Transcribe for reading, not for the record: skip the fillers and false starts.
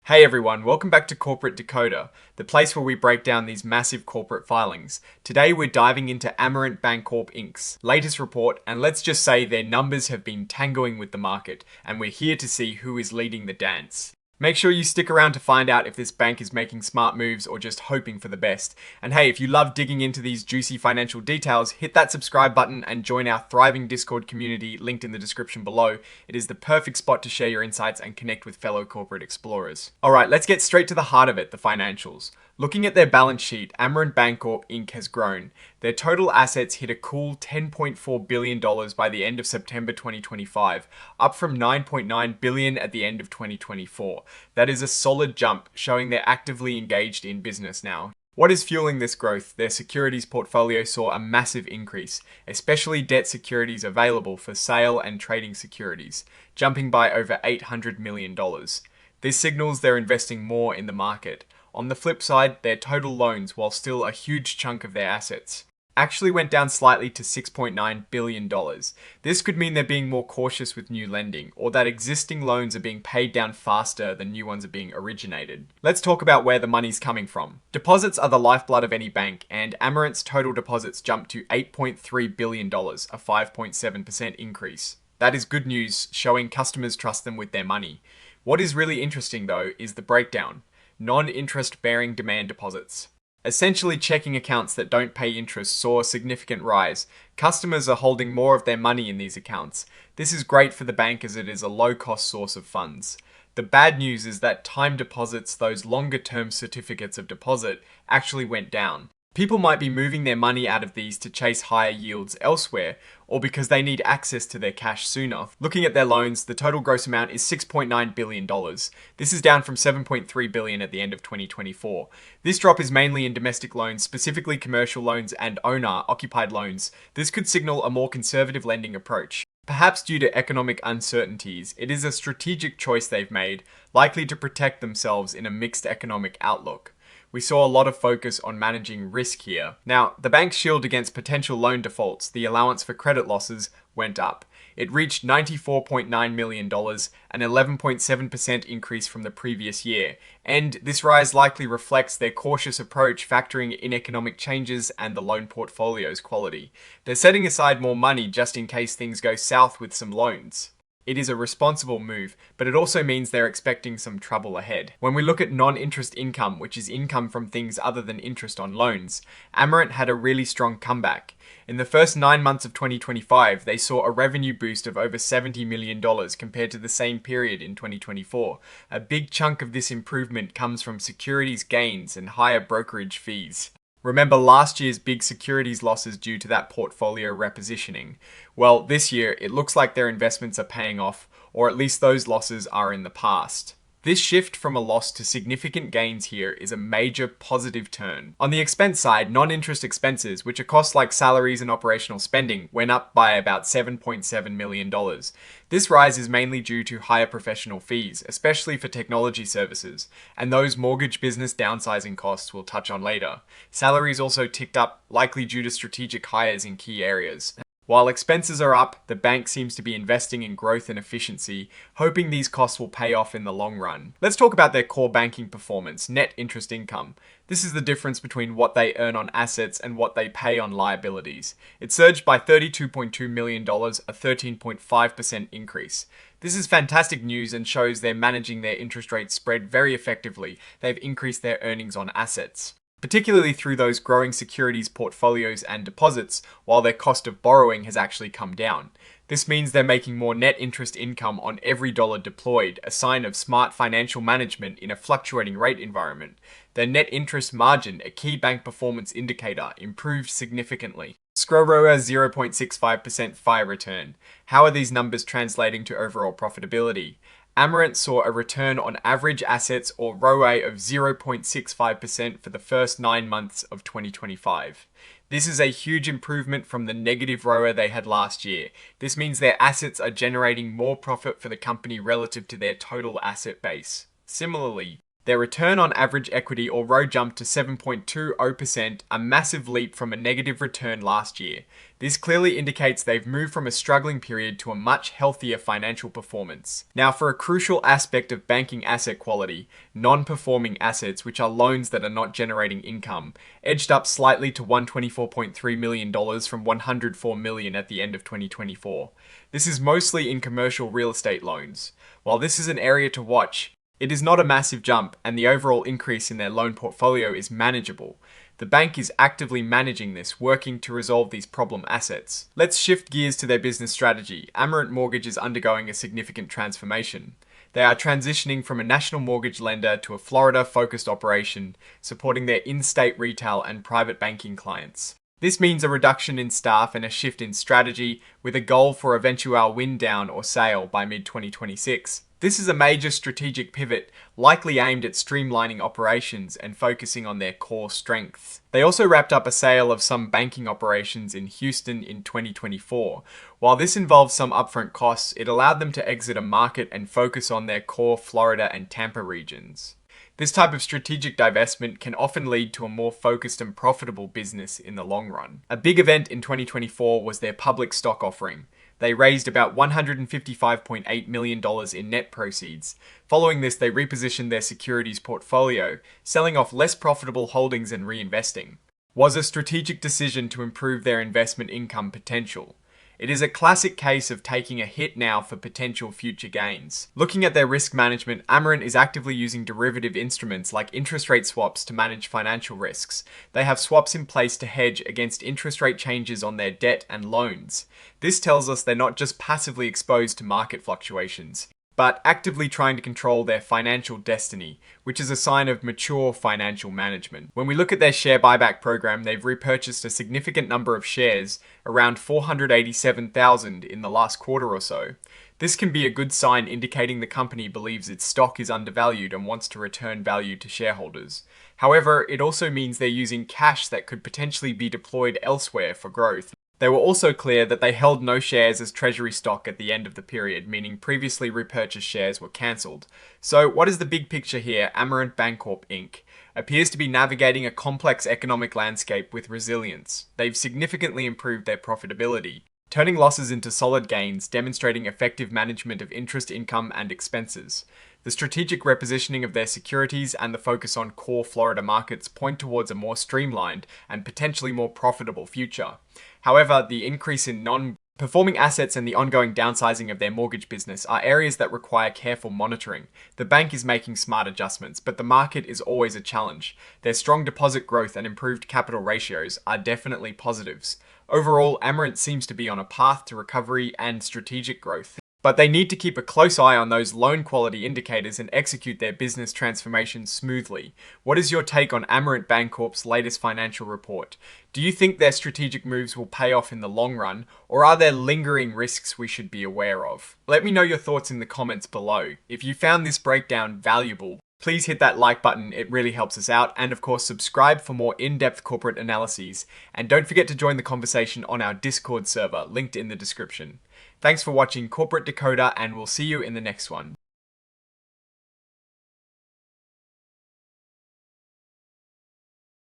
Hey everyone, welcome back to Corporate Decoder, the place where we break down these massive corporate filings. Today we're diving into Amerant Bancorp Inc.'s latest report, and let's just say their numbers have been tangoing with the market, and we're here to see who is leading the dance. Make sure you stick around to find out if this bank is making smart moves or just hoping for the best. And hey, if you love digging into these juicy financial details, hit that subscribe button and join our thriving Discord community linked in the description below. It is the perfect spot to share your insights and connect with fellow corporate explorers. Alright, let's get straight to the heart of it, the financials. Looking at their balance sheet, Amerant Bancorp Inc. has grown. Their total assets hit a cool $10.4 billion by the end of September 2025, up from $9.9 billion at the end of 2024. That is a solid jump, showing they're actively engaged in business now. What is fueling this growth? Their securities portfolio saw a massive increase, especially debt securities available for sale and trading securities, jumping by over $800 million. This signals they're investing more in the market. On the flip side, their total loans, while still a huge chunk of their assets, actually went down slightly to $6.9 billion. This could mean they're being more cautious with new lending, or that existing loans are being paid down faster than new ones are being originated. Let's talk about where the money's coming from. Deposits are the lifeblood of any bank, and Amerant's total deposits jumped to $8.3 billion, a 5.7% increase. That is good news, showing customers trust them with their money. What is really interesting though is the breakdown. Non-interest bearing demand deposits. Essentially, checking accounts that don't pay interest saw a significant rise. Customers are holding more of their money in these accounts. This is great for the bank as it is a low-cost source of funds. The bad news is that time deposits, those longer-term certificates of deposit, actually went down. People might be moving their money out of these to chase higher yields elsewhere, or because they need access to their cash sooner. Looking at their loans, the total gross amount is $6.9 billion. This is down from $7.3 billion at the end of 2024. This drop is mainly in domestic loans, specifically commercial loans and owner-occupied loans. This could signal a more conservative lending approach. Perhaps due to economic uncertainties, it is a strategic choice they've made, likely to protect themselves in a mixed economic outlook. We saw a lot of focus on managing risk here. Now, the bank's shield against potential loan defaults, the allowance for credit losses, went up. It reached $94.9 million, an 11.7% increase from the previous year. And this rise likely reflects their cautious approach, factoring in economic changes and the loan portfolio's quality. They're setting aside more money just in case things go south with some loans. It is a responsible move, but it also means they're expecting some trouble ahead. When we look at non-interest income, which is income from things other than interest on loans, Amerant had a really strong comeback. In the first 9 months of 2025, they saw a revenue boost of over $70 million compared to the same period in 2024. A big chunk of this improvement comes from securities gains and higher brokerage fees. Remember last year's big securities losses due to that portfolio repositioning? Well, this year, it looks like their investments are paying off, or at least those losses are in the past. This shift from a loss to significant gains here is a major positive turn. On the expense side, non-interest expenses, which are costs like salaries and operational spending, went up by about $7.7 million. This rise is mainly due to higher professional fees, especially for technology services, and those mortgage business downsizing costs we'll touch on later. Salaries also ticked up, likely due to strategic hires in key areas. While expenses are up, the bank seems to be investing in growth and efficiency, hoping these costs will pay off in the long run. Let's talk about their core banking performance, net interest income. This is the difference between what they earn on assets and what they pay on liabilities. It surged by $32.2 million, a 13.5% increase. This is fantastic news and shows they're managing their interest rate spread very effectively. They've increased their earnings on assets, particularly through those growing securities portfolios and deposits, while their cost of borrowing has actually come down. This means they're making more net interest income on every dollar deployed, a sign of smart financial management in a fluctuating rate environment. Their net interest margin, a key bank performance indicator, improved significantly. ROA 0.65% FIRE return. How are these numbers translating to overall profitability? Amerant saw a return on average assets, or ROA, of 0.65% for the first 9 months of 2025. This is a huge improvement from the negative ROA they had last year. This means their assets are generating more profit for the company relative to their total asset base. Similarly, their return on average equity, or ROE, jumped to 7.20%, a massive leap from a negative return last year. This clearly indicates they've moved from a struggling period to a much healthier financial performance. Now, for a crucial aspect of banking asset quality, non-performing assets, which are loans that are not generating income, edged up slightly to $124.3 million from $104 million at the end of 2024. This is mostly in commercial real estate loans. While this is an area to watch, it is not a massive jump, and the overall increase in their loan portfolio is manageable. The bank is actively managing this, working to resolve these problem assets. Let's shift gears to their business strategy. Amerant Mortgage is undergoing a significant transformation. They are transitioning from a national mortgage lender to a Florida-focused operation, supporting their in-state retail and private banking clients. This means a reduction in staff and a shift in strategy, with a goal for eventual wind down or sale by mid-2026. This is a major strategic pivot, likely aimed at streamlining operations and focusing on their core strengths. They also wrapped up a sale of some banking operations in Houston in 2024. While this involved some upfront costs, it allowed them to exit a market and focus on their core Florida and Tampa regions. This type of strategic divestment can often lead to a more focused and profitable business in the long run. A big event in 2024 was their public stock offering. They raised about $155.8 million in net proceeds. Following this, they repositioned their securities portfolio, selling off less profitable holdings and reinvesting. Was a strategic decision to improve their investment income potential. It is a classic case of taking a hit now for potential future gains. Looking at their risk management, Amerant is actively using derivative instruments like interest rate swaps to manage financial risks. They have swaps in place to hedge against interest rate changes on their debt and loans. This tells us they're not just passively exposed to market fluctuations, but actively trying to control their financial destiny, which is a sign of mature financial management. When we look at their share buyback program, they've repurchased a significant number of shares, around 487,000 in the last quarter or so. This can be a good sign indicating the company believes its stock is undervalued and wants to return value to shareholders. However, it also means they're using cash that could potentially be deployed elsewhere for growth. They were also clear that they held no shares as treasury stock at the end of the period, meaning previously repurchased shares were cancelled. So what is the big picture here? Amerant Bancorp Inc. appears to be navigating a complex economic landscape with resilience. They've significantly improved their profitability, turning losses into solid gains, demonstrating effective management of interest income and expenses. The strategic repositioning of their securities and the focus on core Florida markets point towards a more streamlined and potentially more profitable future. However, the increase in non-performing assets and the ongoing downsizing of their mortgage business are areas that require careful monitoring. The bank is making smart adjustments, but the market is always a challenge. Their strong deposit growth and improved capital ratios are definitely positives. Overall, Amerant seems to be on a path to recovery and strategic growth. But they need to keep a close eye on those loan quality indicators and execute their business transformation smoothly. What is your take on Amerant Bancorp's latest financial report? Do you think their strategic moves will pay off in the long run, or are there lingering risks we should be aware of? Let me know your thoughts in the comments below. If you found this breakdown valuable, please hit that like button, it really helps us out, and of course subscribe for more in-depth corporate analyses. And don't forget to join the conversation on our Discord server, linked in the description. Thanks for watching Corporate Decoder, and we'll see you in the next one.